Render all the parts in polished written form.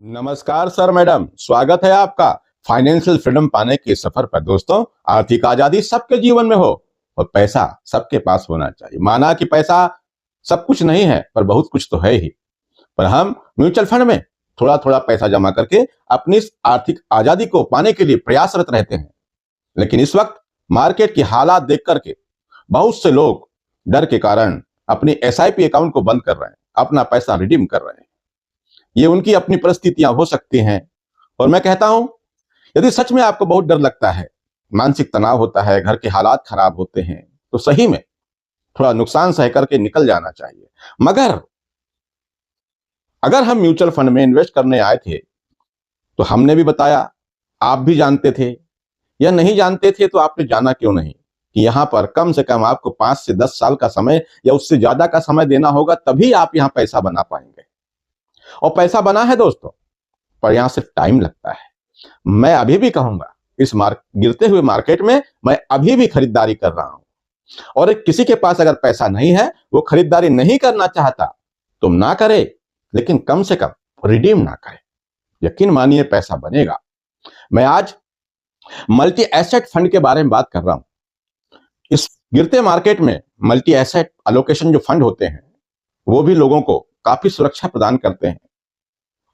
नमस्कार sir madam, स्वागत है आपका फाइनेंशियल फ्रीडम पाने के सफर पर। दोस्तों, आर्थिक आजादी सबके जीवन में हो और पैसा सबके पास होना चाहिए। माना कि पैसा सब कुछ नहीं है, पर बहुत कुछ तो है ही। पर हम म्यूचुअल फंड में थोड़ा थोड़ा पैसा जमा करके अपनी इस आर्थिक आजादी को पाने के लिए प्रयासरत रहते हैं। लेकिन इस वक्त मार्केट की हालात देख करके बहुत से लोग डर के कारण अपनी एसआईपी अकाउंट को बंद कर रहे हैं, अपना पैसा रिडीम कर रहे हैं। ये उनकी अपनी परिस्थितियां हो सकती हैं। और मैं कहता हूं, यदि सच में आपको बहुत डर लगता है, मानसिक तनाव होता है, घर के हालात खराब होते हैं, तो सही में थोड़ा नुकसान सह करके निकल जाना चाहिए। मगर अगर हम म्यूचुअल फंड में इन्वेस्ट करने आए थे, तो हमने भी बताया, आप भी जानते थे, या नहीं जानते थे तो आपने जाना क्यों नहीं कि यहां पर कम से कम आपको 5 से 10 साल का समय या उससे ज्यादा का समय देना होगा, तभी आप यहां पैसा बना पाएंगे। और पैसा बना है दोस्तों, पर यहां से टाइम लगता है। मैं अभी भी कहूंगा, इस गिरते हुए मार्केट में मैं अभी भी खरीदारी कर रहा हूं। और किसी के पास अगर पैसा नहीं है, वो खरीदारी नहीं करना चाहता, तो ना करे, लेकिन कम से कम रिडीम ना करे। यकीन मानिए, पैसा बनेगा। मैं आज मल्टी एसेट फंड के बारे में बात कर रहा हूं। इस गिरते मार्केट में मल्टी एसेट एलोकेशन जो फंड होते हैं, वो भी लोगों को काफी सुरक्षा प्रदान करते हैं।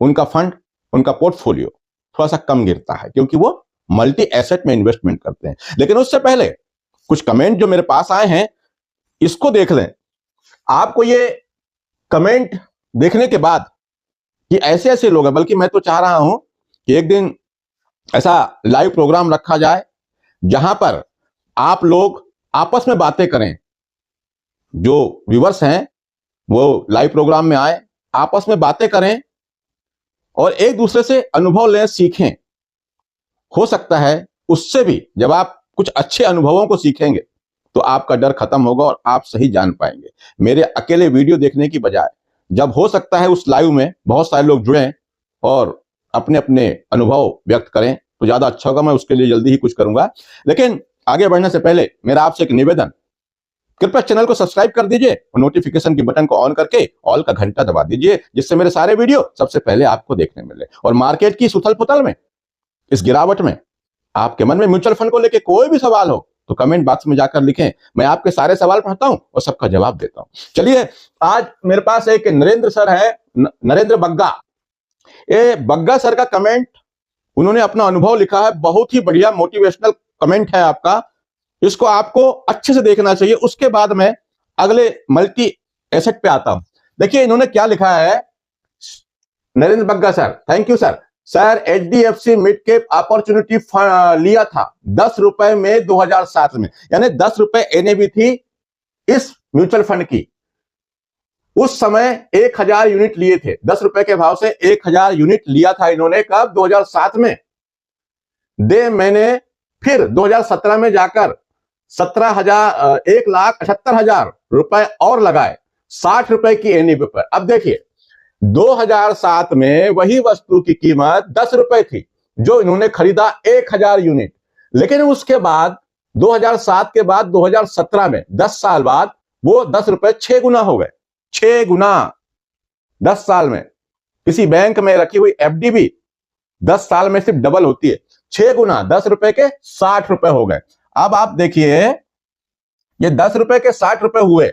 उनका फंड, उनका पोर्टफोलियो थोड़ा सा कम गिरता है, क्योंकि वो मल्टी एसेट में इन्वेस्टमेंट करते हैं। लेकिन उससे पहले कुछ कमेंट जो मेरे पास आए हैं, इसको देख लें। आपको ये कमेंट देखने के बाद कि ऐसे ऐसे लोग हैं, बल्कि मैं तो चाह रहा हूं कि एक दिन ऐसा लाइव प्रोग्राम रखा जाए जहां पर आप लोग आपस में बातें करें। जो व्यूअर्स हैं वो लाइव प्रोग्राम में आए, आपस में बातें करें और एक दूसरे से अनुभव लें, सीखें। हो सकता है उससे भी जब आप कुछ अच्छे अनुभवों को सीखेंगे, तो आपका डर खत्म होगा और आप सही जान पाएंगे। मेरे अकेले वीडियो देखने की बजाय जब हो सकता है उस लाइव में बहुत सारे लोग जुड़ें और अपने अपने अनुभव व्यक्त करें, तो ज्यादा अच्छा होगा। मैं उसके लिए जल्दी ही कुछ करूंगा। लेकिन आगे बढ़ने से पहले मेरा आपसे एक निवेदन, कृपया चैनल को सब्सक्राइब कर दीजिए और नोटिफिकेशन की बटन को ऑन करके ऑल का घंटा दबा दीजिए, जिससे मेरे सारे वीडियो सबसे पहले आपको देखने मिले। और मार्केट की उथल पुथल में, इस गिरावट में, आपके मन में म्यूचुअल फंड को लेकर कोई भी सवाल हो तो कमेंट बॉक्स में जाकर लिखें। मैं आपके सारे सवाल पढ़ता हूं और सबका जवाब देता हूं। चलिए, आज मेरे पास एक नरेंद्र सर है, नरेंद्र बग्गा। ये बग्गा सर का कमेंट, उन्होंने अपना अनुभव लिखा है। बहुत ही बढ़िया मोटिवेशनल कमेंट है आपका। इसको आपको अच्छे से देखना चाहिए। उसके बाद मैं अगले मल्टी एसेट पे आता हूं। देखिए इन्होंने क्या लिखा है। Narendra Bagga sir, thank you sir. Sir, HDFC mid cap opportunity लिया था 10 रुपए में 2007 में, यानी 10 रुपए एनएवी थी इस म्यूचुअल फंड की। उस समय 1000 यूनिट लिए थे। 10 रुपए के भाव से 1000 यूनिट लिया था इन्होंने। कब? 2007 में। मैंने फिर 2017 में जाकर 1,78,000 रुपए और लगाए 60 रुपए की एनईवी पर। अब देखिए, 2007 में वही वस्तु की कीमत 10 रुपए थी, जो इन्होंने खरीदा 1000 यूनिट। लेकिन उसके बाद 2007 के बाद 2017 में 10 साल बाद वो 10 रुपए 6 गुना हो गए। 6 गुना 10 साल में। किसी बैंक में रखी हुई एफडी भी 10 साल में सिर्फ डबल होती है। 6 गुना 10 रुपए के 60 रुपए हो गए। अब आप देखिए, ये 10 रुपए के 60 रुपए हुए,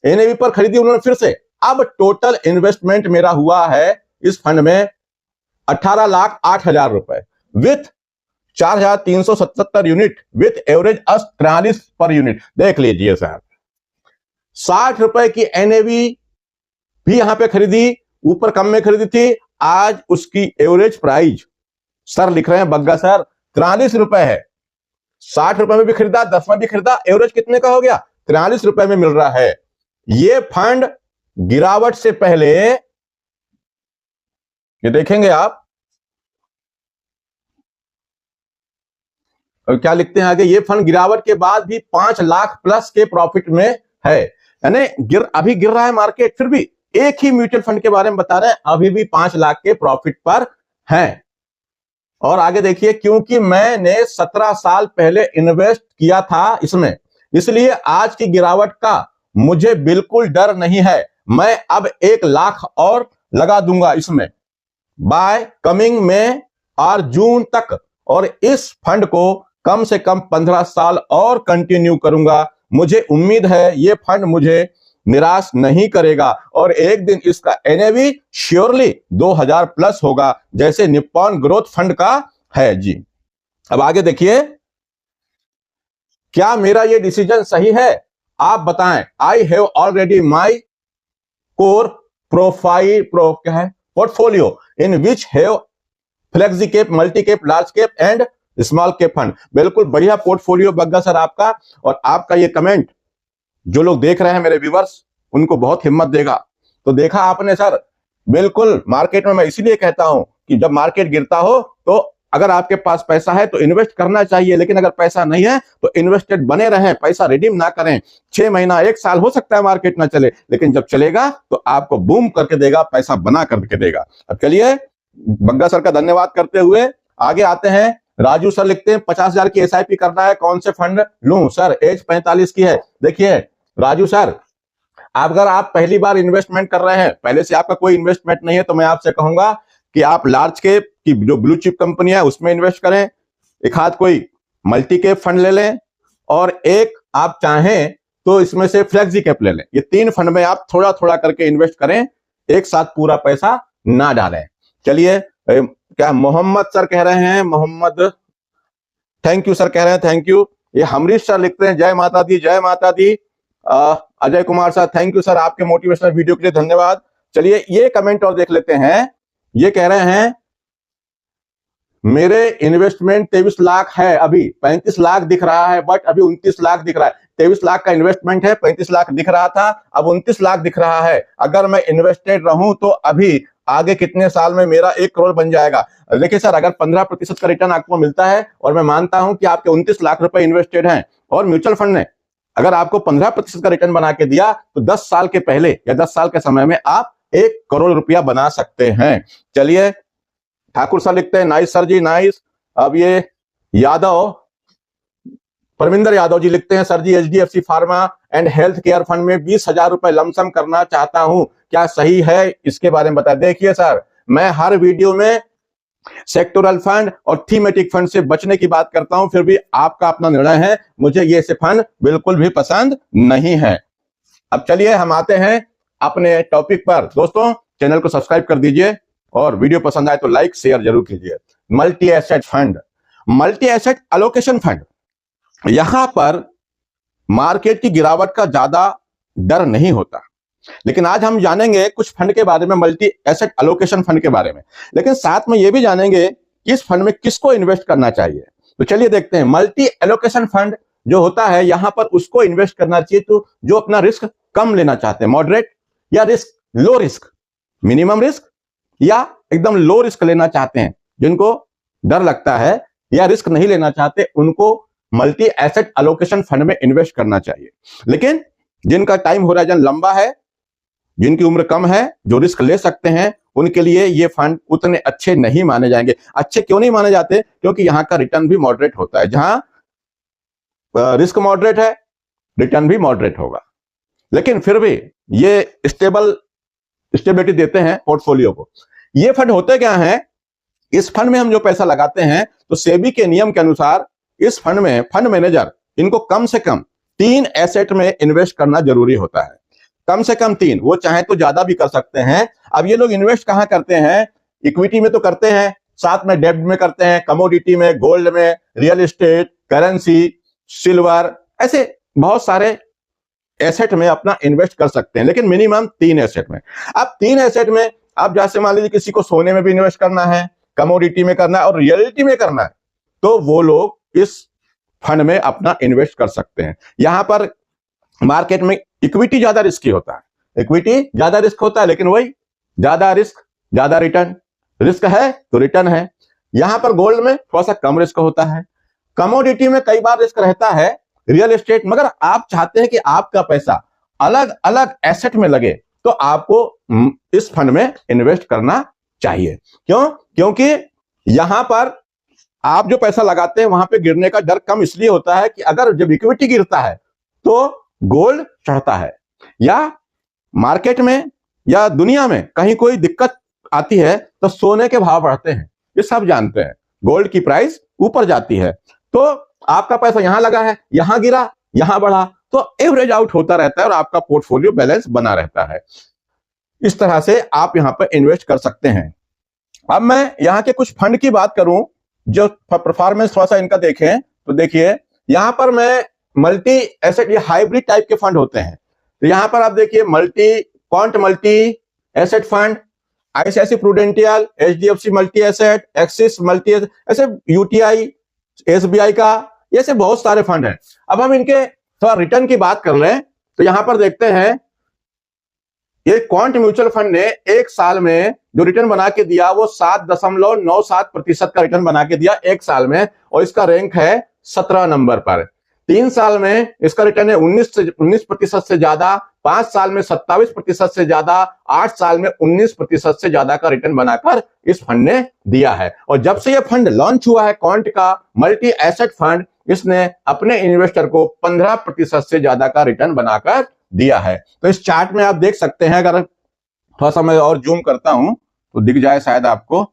एनएवी पर खरीदी उन्होंने फिर से। अब टोटल इन्वेस्टमेंट मेरा हुआ है इस फंड में 18,08,000 रुपए, with 4,377 unit, with average 43 per unit. देख लीजिए साहब, 60 रुपए की एनएवी भी यहां पे खरीदी, ऊपर कम में खरीदी थी। आज उसकी एवरेज प्राइस, सर लिख रहे हैं बग्गा सर, 43 रुपए है। 60 रुपए में भी खरीदा, 10 में भी खरीदा, एवरेज कितने का हो गया? 43 रुपए में मिल रहा है। ये फंड गिरावट से पहले, ये देखेंगे आप, और क्या लिखते हैं आगे, ये फंड गिरावट के बाद भी 5 लाख प्लस के प्रॉफिट में है। यानी अभी गिर रहा है मार्केट, फिर भी एक ही म्यूचुअल फंड के बारे में बता रहे हैं, अभी भी 5 लाख के प्रॉफिट पर है। और आगे देखिए, क्योंकि मैंने 17 साल पहले इन्वेस्ट किया था इसमें, इसलिए आज की गिरावट का मुझे बिल्कुल डर नहीं है। मैं अब 1 लाख और लगा दूंगा इसमें। बाय कमिंग मई और जून तक, और इस फंड को कम से कम 15 साल और कंटिन्यू करूंगा। मुझे उम्मीद है ये फंड मुझे निराश नहीं करेगा और एक दिन इसका एनएवी श्योरली 2000 प्लस होगा, जैसे निप्पॉन ग्रोथ फंड का है जी। अब आगे देखिए, क्या मेरा ये डिसीजन सही है? आप बताएं। I have already my core profile portfolio in which have flexi cap, multi cap, large cap and small cap fund. बिल्कुल बढ़िया पोर्टफोलियो बग्गा सर आपका, और आपका ये कमेंट जो लोग देख रहे हैं मेरे व्यूअर्स, उनको बहुत हिम्मत देगा। तो देखा आपने सर, बिल्कुल मार्केट में मैं इसीलिए कहता हूं कि जब मार्केट गिरता हो तो अगर आपके पास पैसा है तो इन्वेस्ट करना चाहिए, लेकिन अगर पैसा नहीं है तो इन्वेस्टेड बने रहें, पैसा रिडीम ना करें। 6 महीना 1 साल हो सकता है मार्केट ना चले, लेकिन जब चलेगा तो आपको बूम करके देगा, पैसा बना करके देगा। अब चलिए, बग्गा सर का धन्यवाद करते हुए आगे आते हैं। राजू सर लिखते हैं 50,000 की एसआईपी करना है, कौन से फंड लूं सर? एज 45 की है। देखिए राजू सर, अगर आप पहली बार इन्वेस्टमेंट कर रहे हैं, पहले से आपका कोई इन्वेस्टमेंट नहीं है, तो मैं आपसे कहूंगा कि आप लार्ज कैप की जो ब्लू चिप कंपनी है उसमें इन्वेस्ट करें, एक हाथ कोई मल्टी कैप फंड ले लें, और एक आप चाहें तो इसमें से फ्लेक्सी कैप ले लें। ये 3 फंड में आप थोड़ा थोड़ा करके इन्वेस्ट करें, एक साथ पूरा पैसा ना डालें। चलिए, क्या मोहम्मद सर कह रहे हैं? मोहम्मद थैंक यू सर कह रहे हैं, थैंक यू। ये हमरीश सर लिखते हैं जय माता दी, जय माता दी। Ajay Kumar sir thank you sir, आपके मोटिवेशनल वीडियो के लिए धन्यवाद। चलिए ये कमेंट और देख लेते हैं। ये कह रहे हैं मेरे इन्वेस्टमेंट 23 लाख है, अभी 35 लाख दिख रहा है, बट अभी 29 लाख दिख रहा है। 23 लाख का इन्वेस्टमेंट है, 35 लाख दिख रहा था, अब 29 लाख दिख रहा है। अगर मैं इन्वेस्टेड रहूं तो अभी आगे कितने साल में मेरा 1 करोड़ बन जाएगा? देखिए सर, अगर 15% का रिटर्न आपको मिलता है, और मैं मानता हूं कि आपके 29 लाख रुपए इन्वेस्टेड हैं, और म्यूचुअल फंड ने अगर आपको 15% का रिटर्न बना के दिया, तो 10 साल के पहले या 10 साल के समय में आप 1 करोड़ रुपया बना सकते हैं। चलिए, ठाकुर सर लिखते हैं नाइस सर जी, नाइस। अब ये यादव, परमिंदर यादव जी लिखते हैं sir ji, HDFC pharma and health care fund में 20,000 रुपए लमसम करना चाहता हूं, क्या सही है? इसके बारे में बताएं। देखिए सर, मैं हर वीडियो में सेक्टोरल फंड और थीमेटिक फंड से बचने की बात करता हूं, फिर भी आपका अपना निर्णय है। मुझे ये से फंड बिल्कुल भी पसंद नहीं है। अब चलिए हम आते हैं अपने टॉपिक पर। दोस्तों, चैनल को सब्सक्राइब कर दीजिए, और वीडियो पसंद आए तो लाइक शेयर जरूर कीजिए। Multi asset fund, multi asset allocation fund, यहां पर मार्केट की गिरावट का ज्यादा डर नहीं होता, लेकिन आज हम जानेंगे कुछ फंड के बारे में, मल्टी एसेट एलोकेशन फंड के बारे में, लेकिन साथ में यह भी जानेंगे कि इस फंड में किसको इन्वेस्ट करना चाहिए। तो चलिए देखते हैं। मल्टी एलोकेशन फंड जो होता है, यहां पर उसको इन्वेस्ट करना चाहिए तो जो अपना रिस्क कम लेना चाहते हैं, मॉडरेट या risk low risk, minimum risk या एकदम लो रिस्क लेना चाहते हैं, जिनको डर लगता है या रिस्क नहीं लेना चाहते, उनको मल्टी एसेट एलोकेशन फंड में इन्वेस्ट करना चाहिए। लेकिन जिनका टाइम होराइजन लंबा है, जिनकी उम्र कम है, जो रिस्क ले सकते हैं, उनके लिए ये फंड उतने अच्छे नहीं माने जाएंगे। अच्छे क्यों नहीं माने जाते? क्योंकि यहां का रिटर्न भी मॉडरेट होता है। जहां रिस्क मॉडरेट है, रिटर्न भी मॉडरेट होगा, लेकिन फिर भी ये स्टेबिलिटी देते हैं पोर्टफोलियो को। ये फंड होते क्या हैं? इस फंड में हम जो पैसा लगाते हैं, तो सेबी के नियम के अनुसार इस फंड में फंड मैनेजर इनको कम से कम 3 एसेट में इन्वेस्ट करना जरूरी होता है। कम से कम 3, वो चाहे तो ज्यादा भी कर सकते हैं। अब ये लोग इन्वेस्ट कहां करते हैं? इक्विटी में तो करते हैं, साथ में डेब्ट में करते हैं, कमोडिटी में, गोल्ड में, रियल एस्टेट, करेंसी, सिल्वर, ऐसे बहुत सारे एसेट में अपना इन्वेस्ट कर सकते हैं, लेकिन मिनिमम 3 एसेट में। अब 3 एसेट में आप जैसे मान लीजिए किसी को सोने में भी इन्वेस्ट करना है, कमोडिटी में करना है और रियलिटी में करना है, तो वो लोग इस फंड में अपना इन्वेस्ट कर सकते हैं। यहां पर मार्केट में इक्विटी ज्यादा रिस्की होता है, इक्विटी ज्यादा रिस्क होता है, लेकिन वही ज्यादा रिस्क ज्यादा रिटर्न, रिस्क है तो रिटर्न है। यहां पर गोल्ड में थोड़ा सा कम रिस्क होता है, कमोडिटी में कई बार रिस्क रहता है, रियल एस्टेट, मगर आप चाहते हैं कि आपका पैसा अलग अलग एसेट में लगे, तो आपको इस फंड में इन्वेस्ट करना चाहिए। क्यों? क्योंकि यहां पर आप जो पैसा लगाते हैं वहां पे गिरने का डर कम इसलिए होता है कि अगर जब इक्विटी गिरता है तो गोल्ड चढ़ता है, या मार्केट में या दुनिया में कहीं कोई दिक्कत आती है तो सोने के भाव बढ़ते हैं, ये सब जानते हैं। गोल्ड की प्राइस ऊपर जाती है तो आपका पैसा यहां लगा है, यहां गिरा, यहां बढ़ा, तो एवरेज आउट होता रहता है और आपका पोर्टफोलियो बैलेंस बना रहता है। इस तरह से आप यहां पर इन्वेस्ट कर सकते हैं। अब मैं यहां के कुछ फंड की बात करूं जो परफॉर्मेंस थोड़ा सा इनका देखें तो देखिए यहां पर मैं मल्टी एसेट, ये हाइब्रिड टाइप के फंड होते हैं। तो यहां पर आप देखिए quant multi asset fund, ICICI Prudential, HDFC multi asset, Axis multi asset, ऐसे यूटीआई, एसबीआई का, ऐसे बहुत सारे फंड हैं। अब हम इनके थोड़ा रिटर्न की बात कर लें तो यहां पर देखते हैं ये क्वांट म्यूचुअल फंड ने एक साल में जो रिटर्न बना के दिया वो 7.97% का रिटर्न बना के दिया एक साल में, और इसका रैंक है 17 नंबर पर। 3 साल में इसका रिटर्न है 19% से ज्यादा, 5 साल में 27% से ज्यादा, 8 साल में 19% से ज्यादा का रिटर्न बनाकर इस फंड ने दिया है। और जब से यह फंड लॉन्च हुआ है क्वांट का मल्टी एसेट फंड, इसने अपने इन्वेस्टर को 15% से ज्यादा का रिटर्न बनाकर दिया है। तो इस चार्ट में आप देख सकते हैं, अगर थोड़ा सा मैं और जूम करता हूं तो दिख जाए शायद आपको,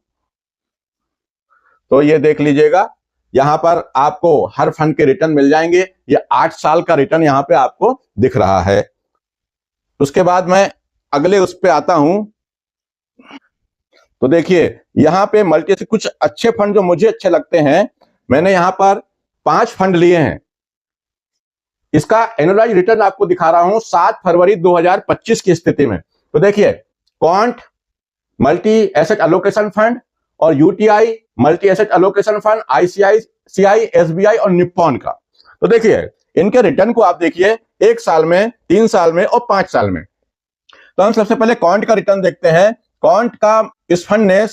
तो ये देख लीजिएगा यहां पर आपको हर फंड के रिटर्न मिल जाएंगे। ये 8 साल का रिटर्न यहां पे आपको दिख रहा है। उसके बाद मैं अगले उस पे आता हूं तो देखिए यहां पे मल्टी से कुछ अच्छे फंड जो मुझे अच्छे लगते हैं, मैंने यहां पर 5 फंड लिए हैं। इसका एनुअलाइज रिटर्न आपको दिखा रहा हूं 7 फरवरी 2025 की स्थिति में। तो देखिए quant multi asset allocation fund और UTI multi asset allocation fund, ICICI, SBI और निप्पॉन का। तो देखिए इनके रिटर्न को आप देखिए 1 साल में, 3 साल में और 5 साल में। तो हम सबसे पहले क्वांट का रिटर्न देखते हैं। क्वांट का इस फंड ने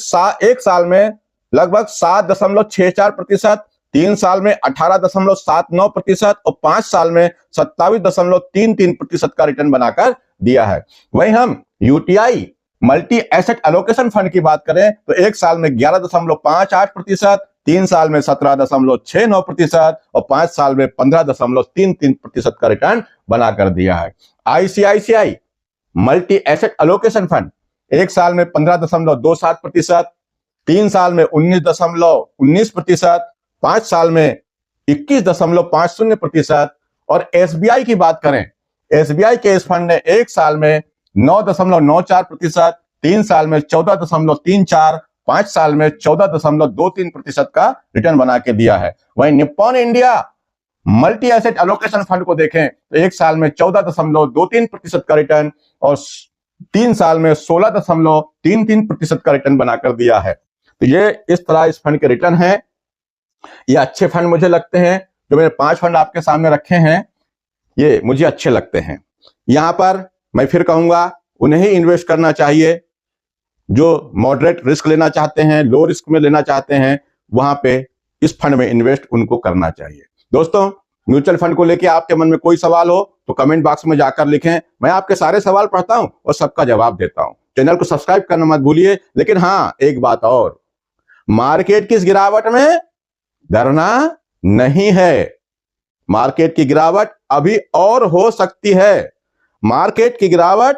1 साल में लगभग 7.64%, 3 साल में 18.79% और 5 साल में 27.33% का रिटर्न बनाकर दिया है। वहीं हम UTI multi asset allocation fund की बात करें तो 1 साल में 11.58%, 3 साल में 17.69% और 5 साल में 15.33% का रिटर्न बनाकर दिया है। ICICI multi asset allocation fund 1 साल में 15.27%, 3 साल में 19.19%, 5 साल में 21.50% और एसबीआई की बात करें, एसबीआई के इस फंड ने 1 साल में 9.94%, 3 साल में 14.34%, 5 साल में 14.23% का रिटर्न बना के दिया है। वहीं Nippon India multi asset allocation fund को देखें तो 1 साल में 14.23% का रिटर्न और 3 साल में 16.33% का रिटर्न बनाकर दिया है। तो ये इस तरह इस फंड के रिटर्न है। ये अच्छे फंड मुझे लगते हैं। जो मैंने 5 फंड आपके सामने रखे हैं ये मुझे अच्छे लगते हैं। यहां पर मैं फिर कहूंगा उन्हें ही इन्वेस्ट करना चाहिए जो मॉडरेट रिस्क लेना चाहते हैं, लो रिस्क में लेना चाहते हैं, वहां पे इस फंड में इन्वेस्ट उनको करना चाहिए। दोस्तों म्यूचुअल फंड को लेके आपके मन में कोई सवाल हो तो कमेंट बॉक्स में जाकर लिखें, मैं आपके सारे सवाल पढ़ता हूं और सबका जवाब देता हूं। चैनल को सब्सक्राइब करना मत भूलिए। लेकिन हाँ, एक बात और, मार्केट की इस गिरावट में डरना नहीं है। मार्केट की गिरावट अभी और हो सकती है। मार्केट की गिरावट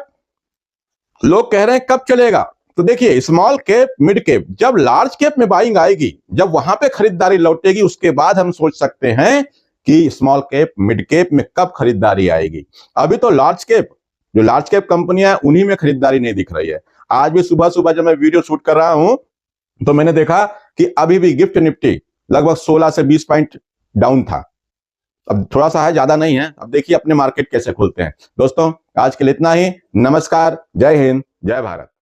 लोग कह रहे हैं कब चलेगा, तो देखिए स्मॉल कैप, मिड कैप, जब लार्ज कैप में बाइंग आएगी, जब वहां पे खरीदारी लौटेगी, उसके बाद हम सोच सकते हैं कि स्मॉल कैप, मिड कैप में कब खरीदारी आएगी। अभी तो लार्ज कैप, जो लार्ज कैप कंपनियां हैं उन्हीं में खरीदारी नहीं दिख रही है। आज भी सुबह सुबह जब मैं वीडियो शूट कर रहा हूं तो मैंने देखा कि अभी भी गिफ्ट निफ्टी लगभग 16 से 20 पॉइंट डाउन था। अब थोड़ा सा है, ज्यादा नहीं है। अब देखिए अपने मार्केट कैसे खुलते हैं। दोस्तों आज के लिए इतना ही। नमस्कार, जय हिंद, जय भारत।